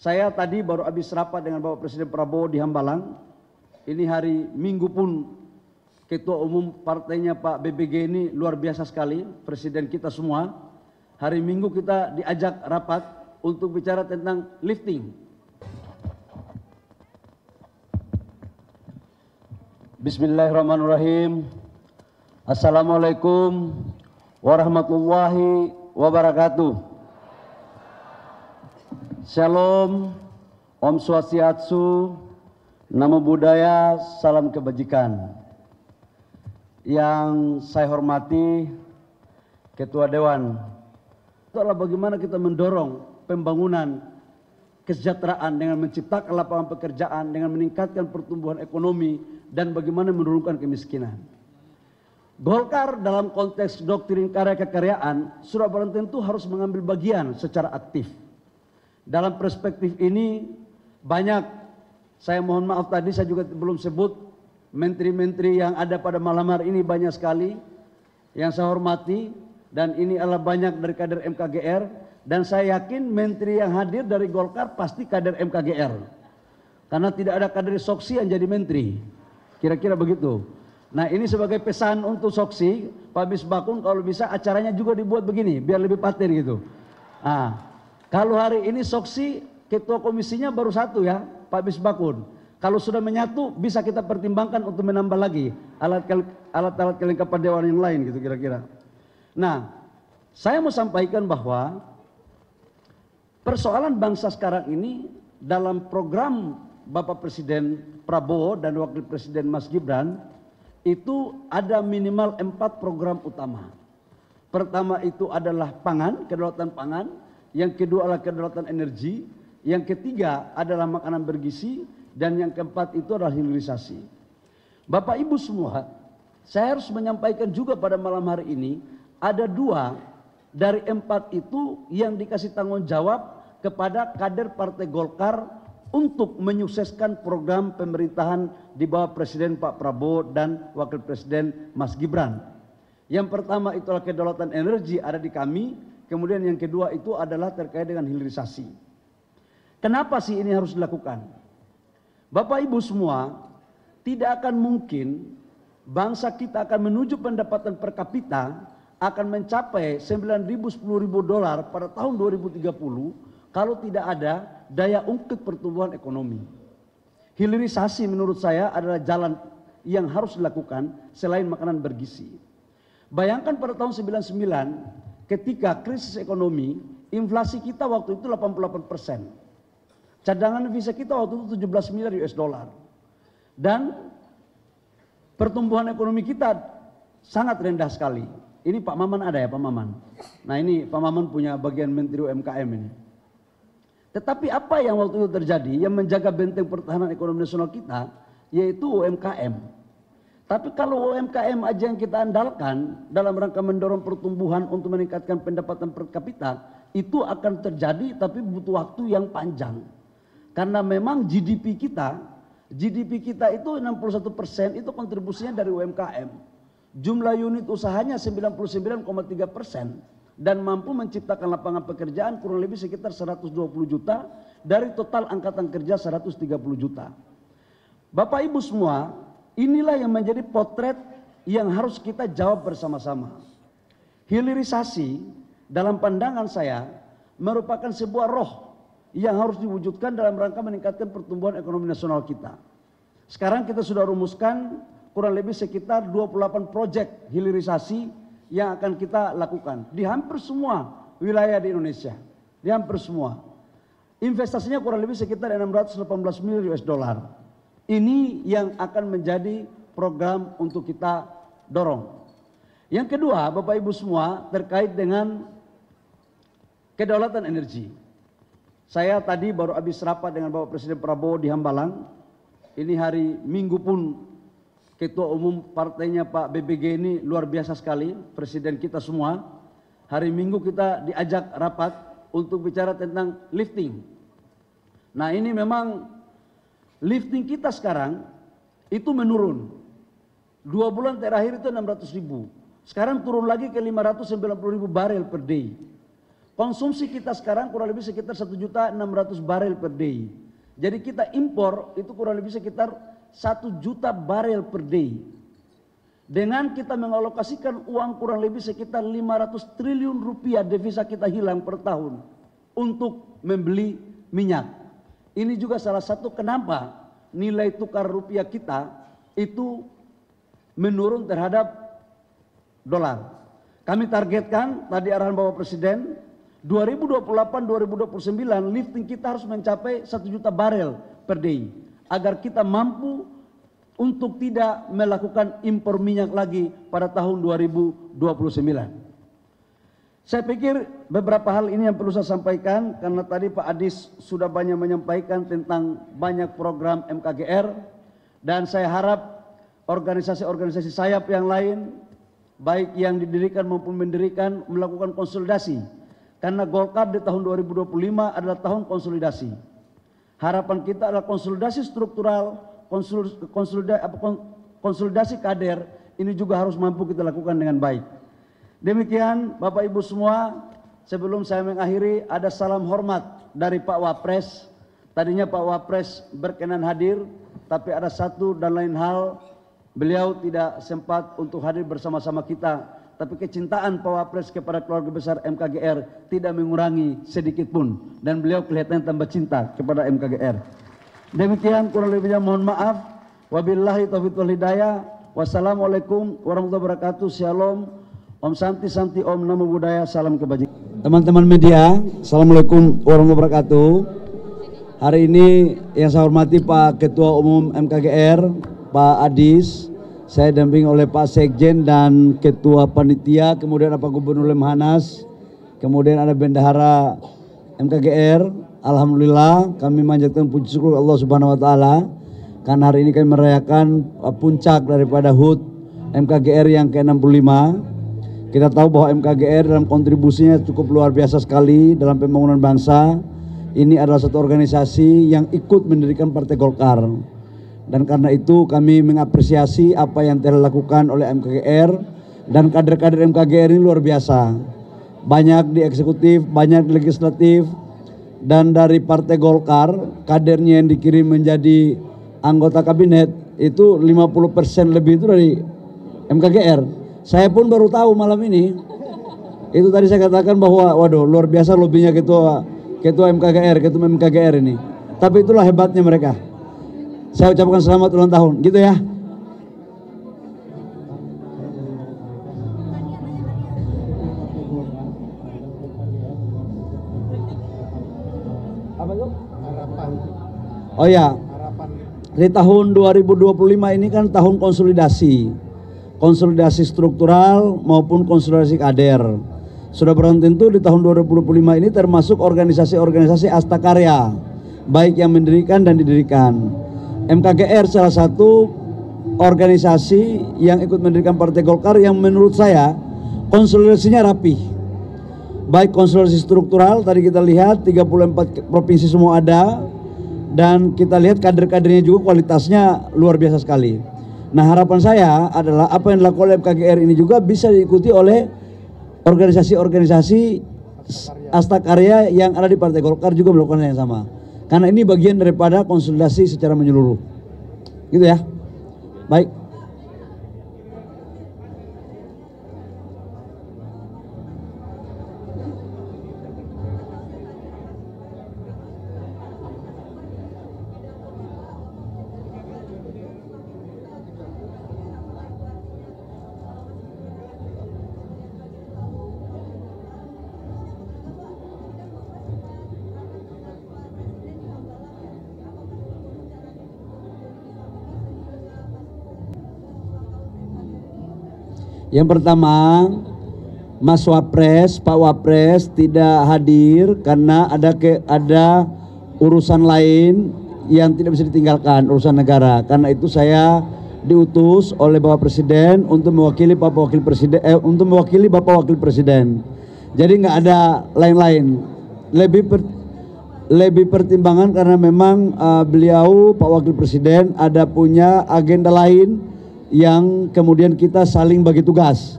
Saya tadi baru habis rapat dengan Bapak Presiden Prabowo di Hambalang. Ini hari Minggu pun Ketua Umum partainya Pak BBG ini luar biasa sekali, Presiden kita semua. Hari Minggu kita diajak rapat untuk bicara tentang lifting. Bismillahirrahmanirrahim. Assalamualaikum warahmatullahi wabarakatuh. Shalom, Om Swastiastu, Namo Buddhaya, salam kebajikan. Yang saya hormati Ketua Dewan, itu adalah bagaimana kita mendorong pembangunan kesejahteraan dengan menciptakan lapangan pekerjaan, dengan meningkatkan pertumbuhan ekonomi, dan bagaimana menurunkan kemiskinan. Golkar dalam konteks doktrin karya kekaryaan sudah barang tentu harus mengambil bagian secara aktif. Dalam perspektif ini banyak, saya mohon maaf tadi saya juga belum sebut menteri-menteri yang ada pada malam hari ini, banyak sekali yang saya hormati, dan ini adalah banyak dari kader MKGR, dan saya yakin menteri yang hadir dari Golkar pasti kader MKGR, karena tidak ada kader Soksi yang jadi menteri, kira-kira begitu. Nah, ini sebagai pesan untuk Soksi, Pak Misbakun, kalau bisa acaranya juga dibuat begini biar lebih paten gitu. Kalau hari ini Soksi ketua komisinya baru satu ya, Pak Misbakun. Kalau sudah menyatu bisa kita pertimbangkan untuk menambah lagi alat-alat kelengkapan dewan yang lain gitu kira-kira. Nah, saya mau sampaikan bahwa persoalan bangsa sekarang ini dalam program Bapak Presiden Prabowo dan Wakil Presiden Mas Gibran itu ada minimal 4 program utama. Pertama itu adalah pangan, kedaulatan pangan. Yang kedua adalah kedaulatan energi, yang ketiga adalah makanan bergizi, dan yang keempat itu adalah hilirisasi. Bapak Ibu semua, saya harus menyampaikan juga pada malam hari ini, ada 2 dari 4 itu yang dikasih tanggung jawab kepada kader Partai Golkar untuk menyukseskan program pemerintahan di bawah Presiden Pak Prabowo dan Wakil Presiden Mas Gibran. Yang pertama itulah kedaulatan energi ada di kami. Kemudian yang kedua itu adalah terkait dengan hilirisasi. Kenapa sih ini harus dilakukan? Bapak Ibu semua, tidak akan mungkin bangsa kita akan menuju pendapatan per kapita akan mencapai 9.000 $10.000 pada tahun 2030 kalau tidak ada daya ungkit pertumbuhan ekonomi. Hilirisasi menurut saya adalah jalan yang harus dilakukan selain makanan bergizi. Bayangkan pada tahun 99 ketika krisis ekonomi, inflasi kita waktu itu 88%. Cadangan devisa kita waktu itu 17 miliar US dollar. Dan pertumbuhan ekonomi kita sangat rendah sekali. Ini Pak Maman ada ya, Pak Maman. Nah, ini Pak Maman punya bagian Menteri UMKM ini. Tetapi apa yang waktu itu terjadi yang menjaga benteng pertahanan ekonomi nasional kita, yaitu UMKM. Tapi kalau UMKM aja yang kita andalkan dalam rangka mendorong pertumbuhan untuk meningkatkan pendapatan per kapita, itu akan terjadi tapi butuh waktu yang panjang. Karena memang GDP kita itu 61% itu kontribusinya dari UMKM. Jumlah unit usahanya 99,3% dan mampu menciptakan lapangan pekerjaan kurang lebih sekitar 120 juta dari total angkatan kerja 130 juta. Bapak Ibu semua, inilah yang menjadi potret yang harus kita jawab bersama-sama. Hilirisasi dalam pandangan saya merupakan sebuah roh yang harus diwujudkan dalam rangka meningkatkan pertumbuhan ekonomi nasional kita. Sekarang kita sudah rumuskan kurang lebih sekitar 28 proyek hilirisasi yang akan kita lakukan di hampir semua wilayah di Indonesia. Di hampir semua. Investasinya kurang lebih sekitar 618 miliar US dollar. Ini yang akan menjadi program untuk kita dorong. Yang kedua, Bapak Ibu semua, terkait dengan kedaulatan energi. Saya tadi baru habis rapat dengan Bapak Presiden Prabowo di Hambalang. Ini hari Minggu pun Ketua Umum partainya Pak BBG ini luar biasa sekali, Presiden kita semua. Hari Minggu kita diajak rapat untuk bicara tentang lifting. Nah, ini memang lifting kita sekarang itu menurun. 2 bulan terakhir itu 600.000. Sekarang turun lagi ke 590.000 barel per day. Konsumsi kita sekarang kurang lebih sekitar 1.600.000 barel per day. Jadi kita impor itu kurang lebih sekitar 1 juta barel per day. Dengan kita mengalokasikan uang kurang lebih sekitar 500 triliun rupiah devisa kita hilang per tahun untuk membeli minyak. Ini juga salah satu kenapa nilai tukar rupiah kita itu menurun terhadap dolar. Kami targetkan tadi arahan Bapak Presiden 2028-2029 lifting kita harus mencapai 1 juta barel per day agar kita mampu untuk tidak melakukan impor minyak lagi pada tahun 2029. Saya pikir beberapa hal ini yang perlu saya sampaikan karena tadi Pak Adis sudah banyak menyampaikan tentang banyak program MKGR dan saya harap organisasi-organisasi sayap yang lain baik yang didirikan maupun mendirikan melakukan konsolidasi. Karena Golkar di tahun 2025 adalah tahun konsolidasi. Harapan kita adalah konsolidasi struktural, konsolidasi kader, ini juga harus mampu kita lakukan dengan baik. Demikian Bapak Ibu semua, sebelum saya mengakhiri ada salam hormat dari Pak Wapres. Tadinya Pak Wapres berkenan hadir, tapi ada satu dan lain hal, beliau tidak sempat untuk hadir bersama-sama kita. Tapi kecintaan Pak Wapres kepada keluarga besar MKGR tidak mengurangi sedikit pun. Dan beliau kelihatan tambah cinta kepada MKGR. Demikian kurang lebihnya mohon maaf. Wabillahi taufiq wal hidayah. Wassalamualaikum warahmatullahi wabarakatuh. Shalom. Om Santi Santi Om Namo Buddhaya. Salam kebajikan. Teman-teman media, Assalamualaikum warahmatullahi wabarakatuh. Hari ini yang saya hormati Pak Ketua Umum MKGR, Pak Adis. Saya damping oleh Pak Sekjen dan Ketua Panitia, kemudian Pak Gubernur Lemhanas, kemudian ada Bendahara MKGR. Alhamdulillah kami manjatkan puji syukur Allah Subhanahu Wa Taala karena hari ini kami merayakan puncak daripada HUT MKGR yang ke-65. Kita tahu bahwa MKGR dalam kontribusinya cukup luar biasa sekali dalam pembangunan bangsa. Ini adalah satu organisasi yang ikut mendirikan Partai Golkar. Dan karena itu kami mengapresiasi apa yang telah dilakukan oleh MKGR dan kader-kader MKGR ini luar biasa. Banyak di eksekutif, banyak di legislatif, dan dari Partai Golkar kadernya yang dikirim menjadi anggota kabinet itu 50% lebih itu dari MKGR. Saya pun baru tahu malam ini. Itu tadi saya katakan bahwa waduh luar biasa lobbynya ketua MKGR ini. Tapi itulah hebatnya mereka. Saya ucapkan selamat ulang tahun, gitu ya. Apa itu? Harapan. Oh ya, di tahun 2025 ini kan tahun konsolidasi. Konsolidasi struktural maupun konsolidasi kader. Sudah barang tentu di tahun 2025 ini termasuk organisasi-organisasi astakarya, baik yang mendirikan dan didirikan. MKGR salah satu organisasi yang ikut mendirikan Partai Golkar yang menurut saya konsolidasinya rapi. Baik konsolidasi struktural, tadi kita lihat 34 provinsi semua ada, dan kita lihat kader-kadernya juga kualitasnya luar biasa sekali. Nah harapan saya adalah apa yang dilakukan oleh MKGR ini juga bisa diikuti oleh organisasi-organisasi astakarya yang ada di Partai Golkar juga melakukan hal yang sama. Karena ini bagian daripada konsolidasi secara menyeluruh. Gitu ya. Baik. Yang pertama, Mas Wapres, Pak Wapres tidak hadir karena ada urusan lain yang tidak bisa ditinggalkan, urusan negara. Karena itu saya diutus oleh Bapak Presiden untuk mewakili Bapak Wakil Presiden. Jadi nggak ada lain-lain. Lebih pertimbangan karena memang beliau Pak Wakil Presiden ada punya agenda lain yang kemudian kita saling bagi tugas.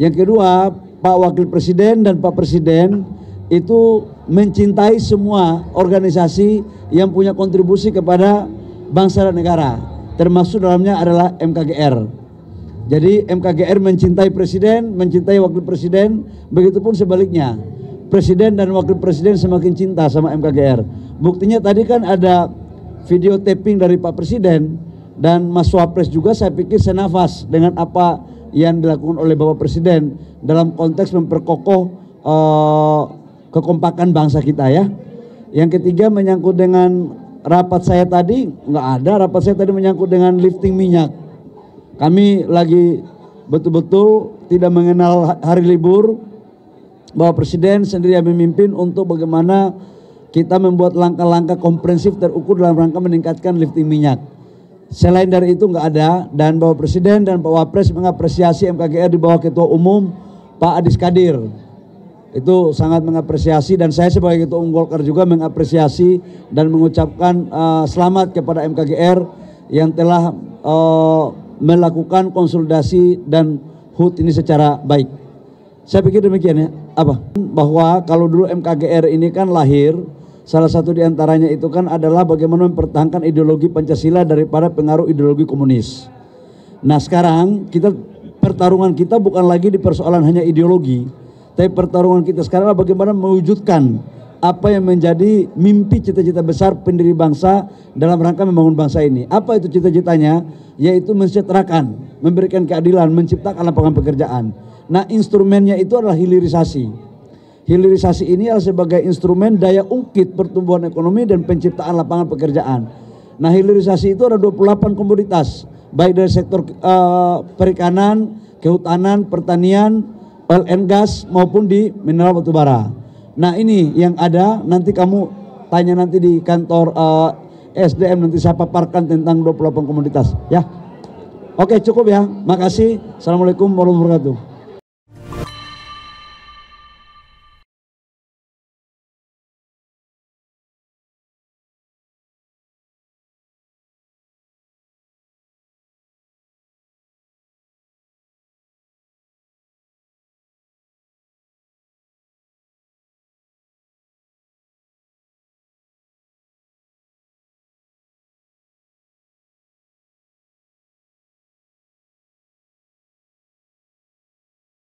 Yang kedua, Pak Wakil Presiden dan Pak Presiden itu mencintai semua organisasi yang punya kontribusi kepada bangsa dan negara, termasuk dalamnya adalah MKGR. Jadi MKGR mencintai presiden, mencintai wakil presiden, begitupun sebaliknya. Presiden dan wakil presiden semakin cinta sama MKGR. Buktinya tadi kan ada video taping dari Pak Presiden dan Mas Wapres juga, saya pikir senafas dengan apa yang dilakukan oleh Bapak Presiden dalam konteks memperkokoh kekompakan bangsa kita ya. Yang ketiga menyangkut dengan rapat saya tadi, nggak ada rapat saya tadi menyangkut dengan lifting minyak. Kami lagi betul-betul tidak mengenal hari libur. Bapak Presiden sendiri yang memimpin untuk bagaimana kita membuat langkah-langkah komprehensif terukur dalam rangka meningkatkan lifting minyak. Selain dari itu nggak ada, dan Bapak Presiden dan Pak Wapres mengapresiasi MKGR di bawah Ketua Umum Pak Adis Kadir. Itu sangat mengapresiasi, dan saya sebagai Ketua Umum Golkar juga mengapresiasi dan mengucapkan selamat kepada MKGR yang telah melakukan konsolidasi dan HUT ini secara baik. Saya pikir demikian ya, bahwa kalau dulu MKGR ini kan lahir, salah satu diantaranya itu kan adalah bagaimana mempertahankan ideologi Pancasila daripada pengaruh ideologi komunis. Nah sekarang pertarungan kita bukan lagi di persoalan hanya ideologi, tapi pertarungan kita sekarang adalah bagaimana mewujudkan apa yang menjadi mimpi cita-cita besar pendiri bangsa dalam rangka membangun bangsa ini. Apa itu cita-citanya? Yaitu mensejahterakan, memberikan keadilan, menciptakan lapangan pekerjaan. Nah instrumennya itu adalah hilirisasi. Hilirisasi ini adalah sebagai instrumen daya ungkit pertumbuhan ekonomi dan penciptaan lapangan pekerjaan. Nah hilirisasi itu ada 28 komoditas, baik dari sektor perikanan, kehutanan, pertanian, oil and gas maupun di mineral batubara. Nah ini yang ada, nanti kamu tanya nanti di kantor SDM, nanti saya paparkan tentang 28 komoditas ya. Oke cukup ya, makasih. Assalamualaikum warahmatullahi wabarakatuh.